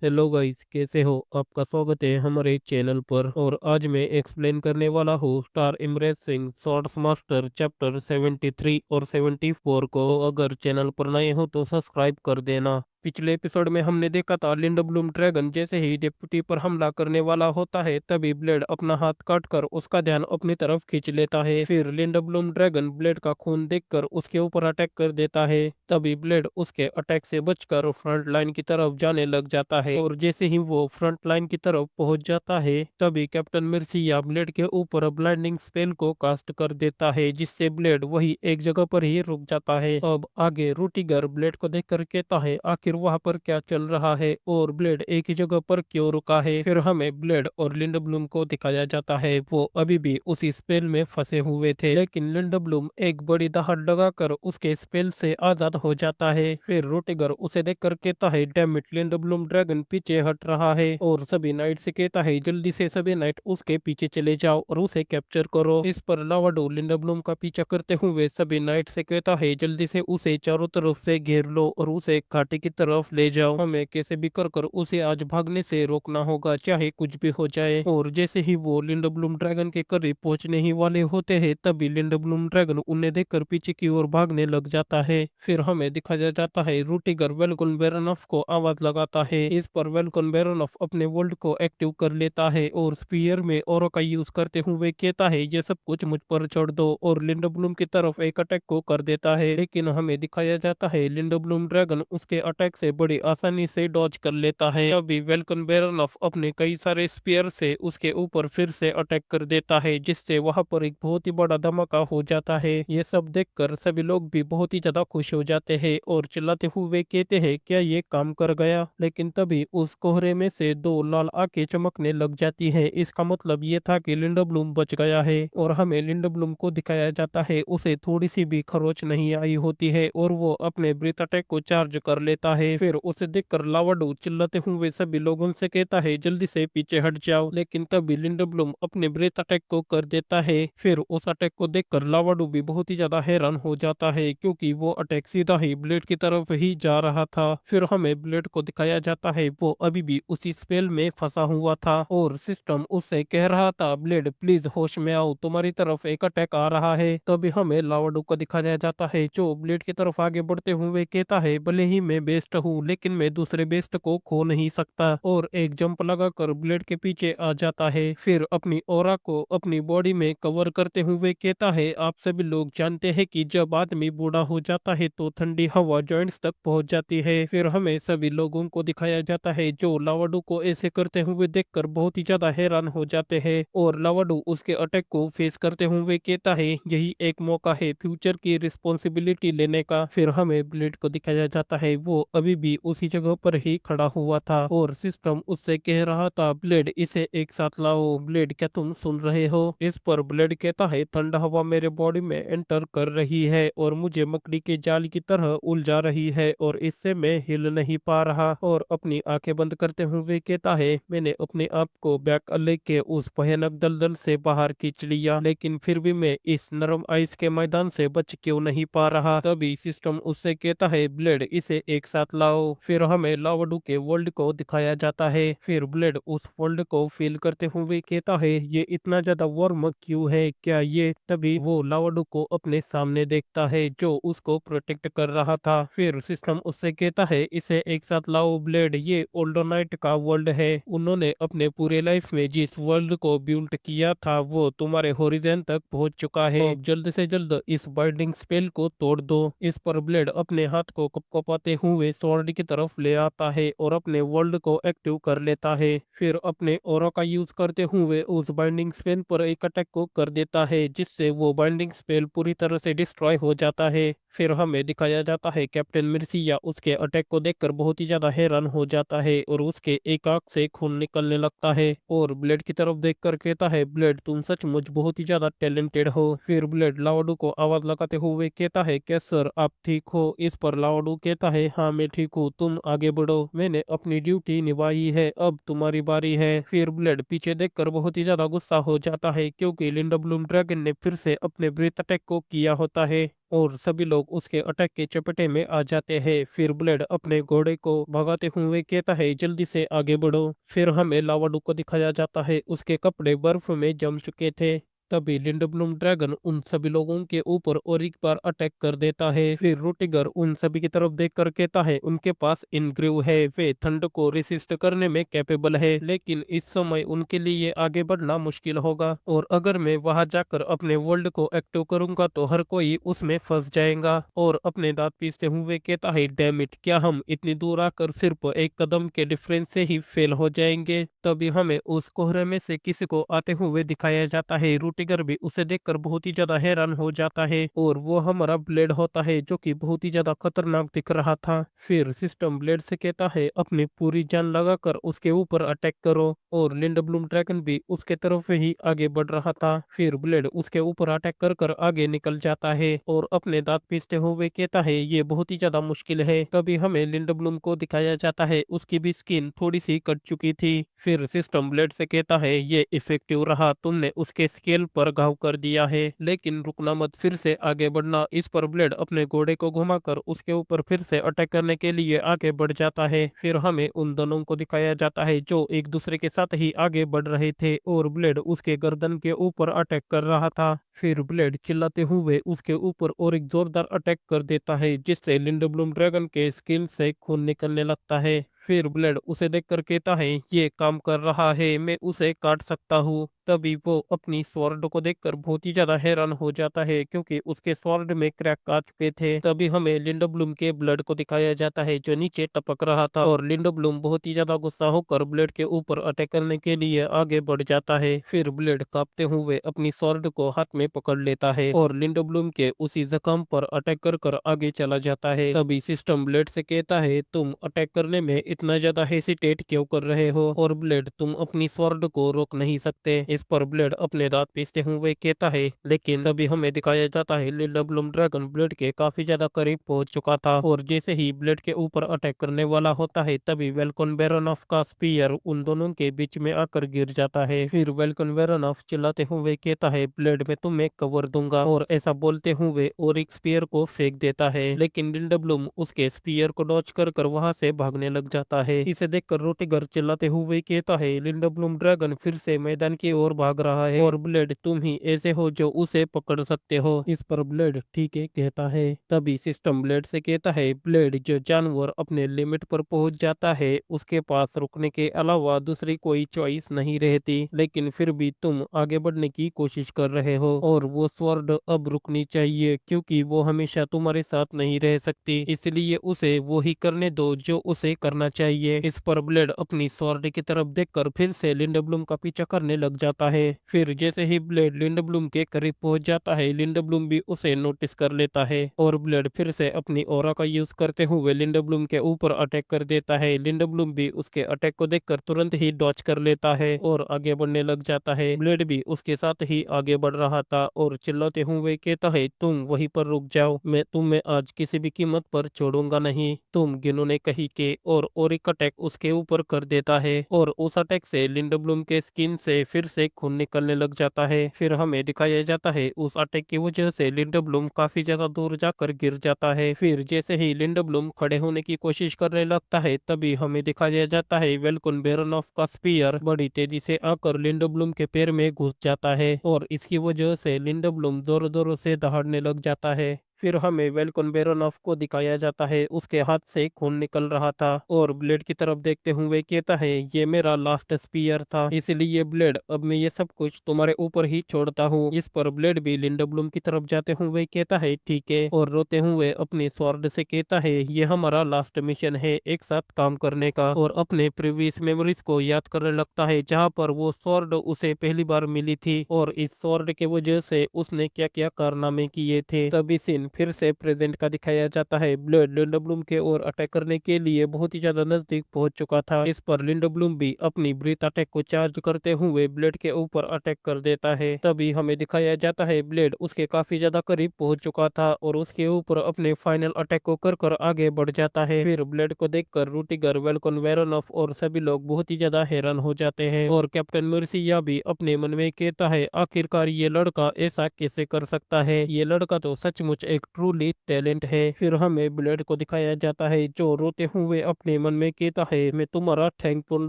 Hello guys, कैसे हो? आपका स्वागत है हमारे चैनल पर। और आज मैं एक्सप्लेन करने वाला हूँ star impressing swords master chapter 73 और 74 को। अगर चैनल पर नए हो तो सब्सक्राइब कर देना। पिछले एपिसोड में हमने देखा था लिंडब्लूम ड्रैगन जैसे ही डेप्यूटी पर हमला करने वाला होता है तभी ब्लेड अपना हाथ काट कर उसका ध्यान अपनी तरफ खींच लेता है। फिर लिंडब्लूम ड्रैगन ब्लेड का खून देखकर उसके ऊपर अटैक कर देता है। तभी ब्लेड उसके अटैक से बचकर फ्रंट लाइन की तरफ जाने लग जाता है। और जैसे ही वो फ्रंट लाइन की तरफ पहुंच जाता है तभी कैप्टन मिर्सिया ब्लेड के ऊपर ब्लाइंडिंग स्पेल को कास्ट कर देता है, जिससे ब्लेड वही एक जगह पर ही रुक जाता है। अब आगे रूटीगर ब्लेड को देखकर कहता है आखिर वहां पर क्या चल रहा है और ब्लेड एक ही जगह पर क्यों रुका है। फिर हमें ब्लेड और लिंडब्लूम को दिखाया जाता है वो अभी भी उसी स्पेल में फंसे हुए थे, लेकिन लिंडब्लूम एक बड़ी दहाड़ लगाकर उसके स्पेल से आजाद हो जाता है। फिर रूटीगर उसे देखकर कहता है डैम इट, लिंडब्लूम ड्रैगन पीछे हट रहा है। और सभी नाइट से कहता है जल्दी से सभी नाइट उसके पीछे चले जाओ और उसे कैप्चर करो। इस पर लावाडो लिंडब्लूम का पीछा करते हुए सभी नाइट से कहता है जल्दी से उसे चारों तरफ से घेर लो और उसे घाटी की तरफ ले जाओ। हमें कैसे भी कर उसे आज भागने से रोकना होगा, चाहे कुछ भी हो जाए। और जैसे ही वो लिंडब्लूम ड्रैगन के करीब पहुंचने ही वाले होते हैं तभी लिंडब्लूम ड्रैगन उन्हें देखकर पीछे की ओर भागने लग जाता है। फिर हमें दिखाया जाता है रूटीगर वेलकुन बेरनफ को आवाज लगाता है। इस पर वेलकुन बेरनफ अपने वर्ल्ड को एक्टिव कर लेता है और स्पीयर में औरों का यूज करते हुए कहता है ये सब कुछ मुझ पर छोड़ दो और लिंडब्लूम की तरफ एक अटैक को कर देता है। लेकिन हमें दिखाया जाता है लिंडब्लूम ड्रैगन उसके अटैक से बड़ी आसानी से डॉज कर लेता है। तभी वेलकन बेरनफ अपने कई सारे स्पीयर से उसके ऊपर फिर से अटैक कर देता है, जिससे वहां पर एक बहुत ही बड़ा धमाका हो जाता है। ये सब देखकर सभी लोग भी बहुत ही ज्यादा खुश हो जाते हैं और चिल्लाते हुए कहते हैं क्या ये काम कर गया। लेकिन तभी उस कोहरे में से दो लाल आंखें चमकने लग जाती है। इसका मतलब ये था कि लिंडब्लूम बच गया है। और हमें लिंडब्लूम को दिखाया जाता है उसे थोड़ी सी भी खरोच नहीं आई होती है और वो अपने ब्रीथ अटैक को चार्ज कर लेता है। फिर उसे देखकर लावाडू चिल्लाते हुए सभी लोगों से कहता है जल्दी से पीछे हट जाओ। लेकिन तभी लिंडब्लूम अपने ब्रीथ अटैक को कर देता है। फिर उस अटैक को देखकर लावाडू भी बहुत ही ज्यादा हैरान हो जाता है क्योंकि वो अटैक सीधा ही ब्लेड की तरफ ही जा रहा था। फिर हमें ब्लेड को दिखाया जाता है वो अभी भी उसी स्पेल में फंसा हुआ था और सिस्टम उससे कह रहा था ब्लेड प्लीज होश में आओ, तुम्हारी तरफ एक अटैक आ रहा है। तभी हमें लावाडू को दिखाया जाता है जो ब्लेड की तरफ आगे बढ़ते हुए कहता है भले ही मैं बेस्ट हूँ लेकिन मैं दूसरे बेस्ट को खो नहीं सकता। और एक जंप लगाकर ब्लेड के पीछे आ जाता है। फिर अपनी ऑरा को अपनी बॉडी में कवर करते हुए कहता है आप सभी लोग जानते हैं कि जब आदमी बूढ़ा हो जाता है तो ठंडी हवा जॉइंट्स तक पहुंच जाती है। फिर हमें सभी लोगों को दिखाया जाता है जो लावाडू को ऐसे करते हुए देखकर बहुत ही ज्यादा हैरान हो जाते हैं। और लावाडू उसके अटैक को फेस करते हुए कहता है यही एक मौका है फ्यूचर की रिस्पॉन्सिबिलिटी लेने का। फिर हमें ब्लेड को दिखाया जाता है वो अभी भी उसी जगह पर ही खड़ा हुआ था और सिस्टम उससे कह रहा था ब्लेड इसे एक साथ लाओ। ब्लेड क्या तुम सुन रहे हो? इस पर ब्लेड कहता है ठंडा हवा मेरे बॉडी में एंटर कर रही है और मुझे मकड़ी के जाल की तरह उलझा रही है और इससे मैं हिल नहीं पा रहा। और अपनी आंखें बंद करते हुए कहता है मैंने अपने आप को बैक अले के उस भयानक दलदल से बाहर खींच लिया, लेकिन फिर भी मैं इस नरम आइस के मैदान से बच क्यों नहीं पा रहा। तभी सिस्टम उससे कहता है ब्लेड इसे एक साथ लाओ। फिर हमें लावाडू के वर्ल्ड को दिखाया जाता है। फिर ब्लेड उस वर्ल्ड को फील करते हुए कहता है ये इतना ज्यादा वार्म क्यों है क्या ये। तभी वो लावाडू को अपने सामने देखता है जो उसको प्रोटेक्ट कर रहा था। फिर सिस्टम उससे कहता है इसे एक साथ लाओ ब्लेड, ये ओल्डोनाइट का वर्ल्ड है। उन्होंने अपने पूरे लाइफ में जिस वर्ल्ड को बिल्ड किया था वो तुम्हारे होरिजन तक पहुंच चुका है। अब जल्द से जल्द इस बाइंडिंग स्पेल को तोड़ दो। इस पर ब्लेड अपने हाथ को कपकपाते हुए स्वॉर्ड की तरफ ले आता है और अपने वर्ल्ड को एक्टिव कर लेता है। फिर अपने ऑरा का यूज करते हुए उस बाइंडिंग स्पेल पर एक अटैक को कर देता है, जिससे वो बाइंडिंग स्पेल पूरी तरह से डिस्ट्रॉय हो जाता है। फिर हमें दिखाया जाता है कैप्टन मिर्सिया उसके अटैक को देखकर बहुत ही ज्यादा हैरान हो जाता है और उसके एक आंख से खून निकलने लगता है और ब्लेड की तरफ देखकर कहता है ब्लेड तुम सचमुच बहुत ही ज्यादा टैलेंटेड हो। फिर ब्लेड लावाडू को आवाज लगाते हुए कहता है क्या सर आप ठीक हो? इस पर लावाडू कहता है हाँ मैं ठीक हूँ, तुम आगे बढ़ो, मैंने अपनी ड्यूटी निभाई है, अब तुम्हारी बारी है। फिर ब्लेड पीछे देखकर बहुत ही ज्यादा गुस्सा हो जाता है क्योंकि लिंडब्लूम ड्रैगन ने फिर से अपने ब्रीथ अटैक को किया होता है और सभी लोग उसके अटैक के चपेटे में आ जाते हैं। फिर ब्लेड अपने घोड़े को भगाते हुए कहता है जल्दी से आगे बढ़ो। फिर हमें लावाडू को दिखाया जाता है, उसके कपड़े बर्फ में जम चुके थे। तभी लिंडब्लूम ड्रैगन उन सभी लोगों के ऊपर और एक बार अटैक कर देता है। फिर रूटिगर उन सभी की तरफ देखकर कहता है उनके पास इनग्रीव है, वे ठंड को रेसिस्ट करने में कैपेबल है, लेकिन इस समय उनके लिए आगे बढ़ना मुश्किल होगा और अगर मैं वहां जाकर अपने वर्ल्ड को एक्टिव करूंगा तो हर कोई उसमें फंस जाएगा। और अपने दांत पीसते हुए कहता है डैम इट, क्या हम इतनी दूर आकर सिर्फ एक कदम के डिफरेंस से ही फेल हो जाएंगे। तभी हमें उस कोहरे में से किसी को आते हुए दिखाया जाता है। रूटिगर भी उसे देखकर बहुत ही ज्यादा हैरान हो जाता है और वो हमारा ब्लेड होता है जो कि बहुत ही ज्यादा खतरनाक दिख रहा था। फिर सिस्टम ब्लेड से कहता है अपनी पूरी जान लगाकर उसके ऊपर अटैक करो और लिंडब्लूम ड्रैगन भी उसके तरफ ही आगे बढ़ रहा था। फिर ब्लेड उसके ऊपर अटैक कर कर आगे निकल जाता है और अपने दांत पीसते हुए कहता है ये बहुत ही ज्यादा मुश्किल है। तभी हमें लिंडब्लूम को दिखाया जाता है, उसकी भी स्किन थोड़ी सी कट चुकी थी। फिर सिस्टम ब्लेड से कहता है ये इफेक्टिव रहा, तुमने उसके स्केल पर घाव कर दिया है, लेकिन रुकना मत, फिर से आगे बढ़ना। इस पर ब्लेड अपने घोड़े को घुमाकर उसके ऊपर फिर से अटैक करने के लिए आगे बढ़ जाता है। फिर हमें उन दोनों को दिखाया जाता है जो एक दूसरे के साथ ही आगे बढ़ रहे थे और ब्लेड उसके गर्दन के ऊपर अटैक कर रहा था। फिर ब्लेड चिल्लाते हुए उसके ऊपर और एक जोरदार अटैक कर देता है जिससे लिंडब्लूम ड्रैगन के स्किन से खून निकलने लगता है। फिर ब्लेड उसे देखकर कहता है ये काम कर रहा है, मैं उसे काट सकता हूँ। तभी वो अपनी स्वॉर्ड को देखकर बहुत ही ज्यादा हैरान हो जाता है क्योंकि उसके स्वॉर्ड में क्रैक आ चुके थे। तभी हमें लिंडब्लूम के ब्लड को दिखाया जाता है जो नीचे टपक रहा था और लिंडब्लूम बहुत ही ज्यादा गुस्सा होकर ब्लेड के ऊपर अटैक करने के लिए आगे बढ़ जाता है। फिर ब्लेड कांपते हुए अपनी स्वॉर्ड को हाथ में पकड़ लेता है और लिंडब्लूम के उसी जख्म पर अटैक कर कर आगे चला जाता है। तभी सिस्टम ब्लेड से कहता है तुम अटैक करने में इतना ज्यादा हेसिटेट क्यों कर रहे हो, और ब्लेड तुम अपनी स्वॉर्ड को रोक नहीं सकते। इस पर ब्लेड अपने दांत पीसते हुए कहता है, लेकिन तभी हमें दिखाया जाता है लिंडब्लूम ड्रैगन ब्लेड के काफी ज्यादा करीब पहुंच चुका था और जैसे ही ब्लेड के ऊपर अटैक करने वाला होता है तभी वेल्कोन बेरोनॉफ का स्पीयर उन दोनों के बीच में आकर गिर जाता है। फिर वेल्कोन बेरोनॉफ चिल्लाते हुए कहता है ब्लेड में तुम्हें कवर दूंगा, और ऐसा बोलते हुए और एक स्पीयर को फेंक देता है, लेकिन लिंडब्लूम उसके स्पीयर को डॉच कर कर वहां से भागने लग जाता है। इसे देखकर रोटिगर चिल्लाते हुए कहता है लिंडब्लूम ड्रैगन फिर से मैदान की ओर भाग रहा है और ब्लेड तुम ही ऐसे हो जो उसे पकड़ सकते हो। इस पर ब्लेड ठीक है कहता है। तभी सिस्टम ब्लेड से कहता है ब्लेड जो जानवर अपने लिमिट पर पहुंच जाता है उसके पास रुकने के अलावा दूसरी कोई चॉइस नहीं रहती, लेकिन फिर भी तुम आगे बढ़ने की कोशिश कर रहे हो और वो स्वॉर्ड अब रुकनी चाहिए क्योंकि वो हमेशा तुम्हारे साथ नहीं रह सकती, इसलिए उसे वो ही करने दो जो उसे करना चाहिए। इस पर ब्लेड अपनी स्वॉर्ड की तरफ देखकर फिर से लिंडब्लूम का पीछा करने लग जाता है। फिर जैसे ही ब्लेड लिंडब्लूम के करीब पहुंच जाता है लिंडब्लूम भी उसे नोटिस कर लेता है और ब्लेड फिर से अपनी ऑरा का यूज करते हुए लिंडब्लूम के ऊपर अटैक कर देता है। लिंडब्लूम भी उसके अटैक को देखकर तुरंत ही डॉच कर लेता है और आगे बढ़ने लग जाता है। ब्लेड भी उसके साथ ही आगे बढ़ रहा था और चिल्लाते हुए कहता है तुम वहीं पर रुक जाओ, मैं तुम्हें आज किसी भी कीमत पर छोड़ूंगा नहीं। तुम गिनो ने कही के और एक अटैक उसके ऊपर कर देता है और उस अटैक से लिंडब्लूम के स्किन से फिर से खून निकलने लग जाता है। फिर हमें दिखाया जाता है उस अटैक की वजह से लिंडब्लूम काफी ज्यादा दूर जाकर गिर जाता है। फिर जैसे ही लिंडब्लूम खड़े होने की कोशिश करने लगता है तभी हमें दिखाया जाता है वेल्कोन बेरोनॉफ का स्पीयर बड़ी तेजी से आकर लिंडब्लूम के पैर में घुस जाता है और इसकी वजह से लिंडब्लूम जोरों जोरों से दहाड़ने लग जाता है। फिर हमें वेल्कोन बेरोनॉफ को दिखाया जाता है, उसके हाथ से खून निकल रहा था और ब्लेड की तरफ देखते हुए कहता है ये मेरा लास्ट स्पीयर था, इसलिए ब्लेड अब मैं ये सब कुछ तुम्हारे ऊपर ही छोड़ता हूँ। इस पर ब्लेड भी लिंडब्लूम की तरफ जाते हुए कहता है ठीक है, और रोते हुए अपनी स्वॉर्ड से कहता है ये हमारा लास्ट मिशन है एक साथ काम करने का, और अपने प्रीवियस मेमोरीज को याद करने लगता है जहाँ पर वो स्वॉर्ड उसे पहली बार मिली थी और इस स्वॉर्ड के वजह से उसने क्या क्या कारनामे किए थे। तभी सीन फिर से प्रेजेंट का दिखाया जाता है। ब्लेड लिंडब्लूम के ओर अटैक करने के लिए बहुत ही ज्यादा नजदीक पहुंच चुका था। इस पर लिंडब्लूम भी अपनी ब्रीथ अटैक को चार्ज करते हुए ब्लेड के ऊपर अटैक कर देता है। तभी हमें दिखाया जाता है ब्लेड उसके काफी ज्यादा करीब पहुंच चुका था और उसके ऊपर अपने फाइनल अटैक को कर कर आगे बढ़ जाता है। फिर ब्लेड को देखकर रूटिगर वेल्कोन वेरोनॉफ और सभी लोग बहुत ही ज्यादा हैरान हो जाते हैं और कैप्टन मर्सिया भी अपने मन में कहता है आखिरकार ये लड़का ऐसा कैसे कर सकता है, ये लड़का तो सचमुच एक एक ट्रूली टैलेंट है। फिर हमें ब्लेड को दिखाया जाता है जो रोते हुए अपने मन में कहता है मैं तुम्हारा थैंकफुल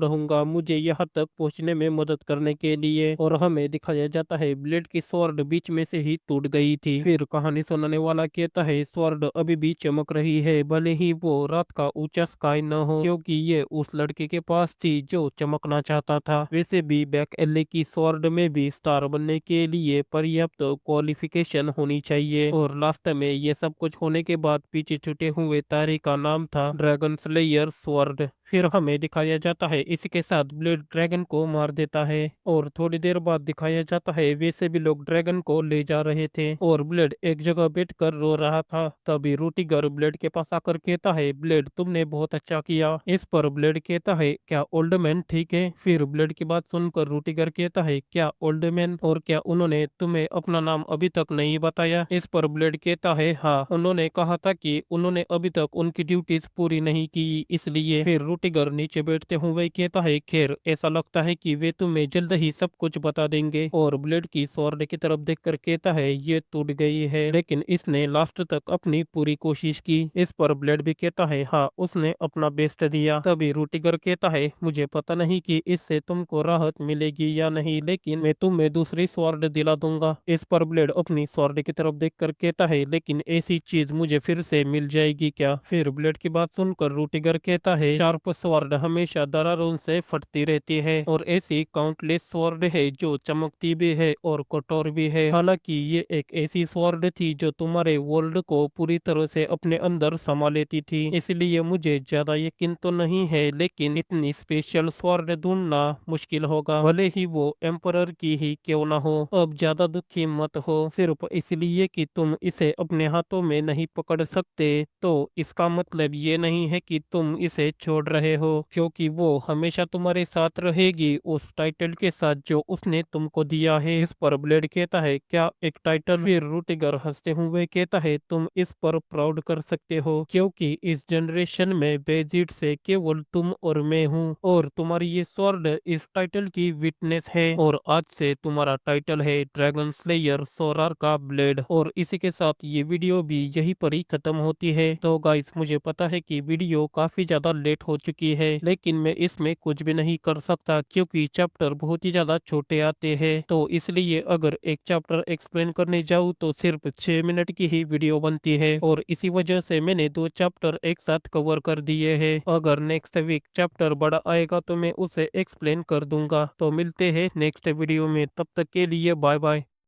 रहूंगा मुझे यहाँ तक पहुँचने में मदद करने के लिए। और हमें दिखाया जाता है ब्लेड की स्वॉर्ड बीच में से ही टूट गई थी। फिर कहानी सुनाने वाला कहता है स्वॉर्ड अभी भी चमक रही है भले ही वो रात का ऊंचा स्काई न हो, क्योंकि ये उस लड़के के पास थी जो चमकना चाहता था। वैसे भी बैक एले की स्वॉर्ड में भी स्टार बनने के लिए पर्याप्त क्वालिफिकेशन होनी चाहिए। और लास्ट में ये सब कुछ होने के बाद पीछे छूटे हुए तारे का नाम था ड्रैगन स्लेयर स्वॉर्ड। फिर हमें दिखाया जाता है इसी के साथ ब्लेड ड्रैगन को मार देता है। और थोड़ी देर बाद दिखाया जाता है वैसे भी लोग ड्रैगन को ले जा रहे थे और ब्लेड एक जगह बैठकर रो रहा था। तभी रूटीगर ब्लेड के पास आकर कहता है ब्लेड तुमने बहुत अच्छा किया। इस पर ब्लेड कहता है क्या ओल्ड मैन ठीक है। फिर ब्लेड की बात सुनकर रूटीगर कहता है क्या ओल्ड मैन, और क्या उन्होंने तुम्हें अपना नाम अभी तक नहीं बताया। इस पर ब्लेड कहता है हाँ उन्होंने कहा था कि उन्होंने अभी तक उनकी ड्यूटीज पूरी नहीं की इसलिए। फिर रूटीगर नीचे बैठते हुए कहता है खैर ऐसा लगता है कि वे तुम्हें जल्द ही सब कुछ बता देंगे। और ब्लेड की स्वॉर्ड की तरफ देखकर कहता है ये टूट गई है लेकिन इसने लास्ट तक अपनी पूरी कोशिश की। इस पर ब्लेड भी कहता है हाँ उसने अपना बेस्ट दिया। तभी रूटीगर कहता है मुझे पता नहीं कि इससे तुमको राहत मिलेगी या नहीं लेकिन मैं तुम्हें दूसरी स्वॉर्ड दिला दूंगा। इस पर ब्लेड अपनी स्वॉर्ड की तरफ देखकर कहता है लेकिन ऐसी चीज मुझे फिर से मिल जाएगी क्या। फिर ब्लेड की बात सुनकर रूटीगर कहता है शार्प स्वॉर्ड हमेशा दरारों से फटती रहती है और ऐसी काउंटलेस स्वॉर्ड है जो चमकती भी है और कठोर भी है। हालांकि ये एक ऐसी स्वॉर्ड थी जो तुम्हारे वर्ल्ड को पूरी तरह से अपने अंदर समा लेती थी, इसलिए मुझे ज्यादा यकीन तो नहीं है लेकिन इतनी स्पेशल स्वॉर्ड ढूंढना मुश्किल होगा भले ही वो एम्परर की ही क्यों ना हो। अब ज्यादा दुखी मत हो सिर्फ इसलिए कि तुम इसे अपने हाथों में नहीं पकड़ सकते तो इसका मतलब ये नहीं है कि तुम इसे छोड़ रहे हो, क्योंकि वो हमेशा तुम्हारे साथ रहेगी उस टाइटल के साथ जो उसने तुमको दिया है। इस पर ब्लेड कहता है क्या एक टाइटल। फिर रूटिगर हंसते हुए कहता है तुम इस पर प्राउड कर सकते हो क्योंकि इस जनरेशन में बेजिट से केवल तुम और मैं हूँ और तुम्हारी ये स्वॉर्ड इस टाइटल की विटनेस है। और आज से तुम्हारा टाइटल है ड्रैगन स्लेयर सोरार का ब्लेड। और इसी के साथ ये वीडियो भी यहीं पर ही खत्म होती है। तो गाइस मुझे पता है कि वीडियो काफी ज्यादा लेट हो चुकी है लेकिन मैं इसमें कुछ भी नहीं कर सकता क्योंकि चैप्टर बहुत ही ज्यादा छोटे आते हैं। तो इसलिए अगर एक चैप्टर एक्सप्लेन करने जाऊँ तो सिर्फ 6 मिनट की ही वीडियो बनती है और इसी वजह से मैंने 2 चैप्टर एक साथ कवर कर दिए हैं। अगर नेक्स्ट वीक चैप्टर बड़ा आएगा तो मैं उसे एक्सप्लेन कर दूंगा। तो मिलते हैं नेक्स्ट वीडियो में, तब तक के लिए बाय बाय।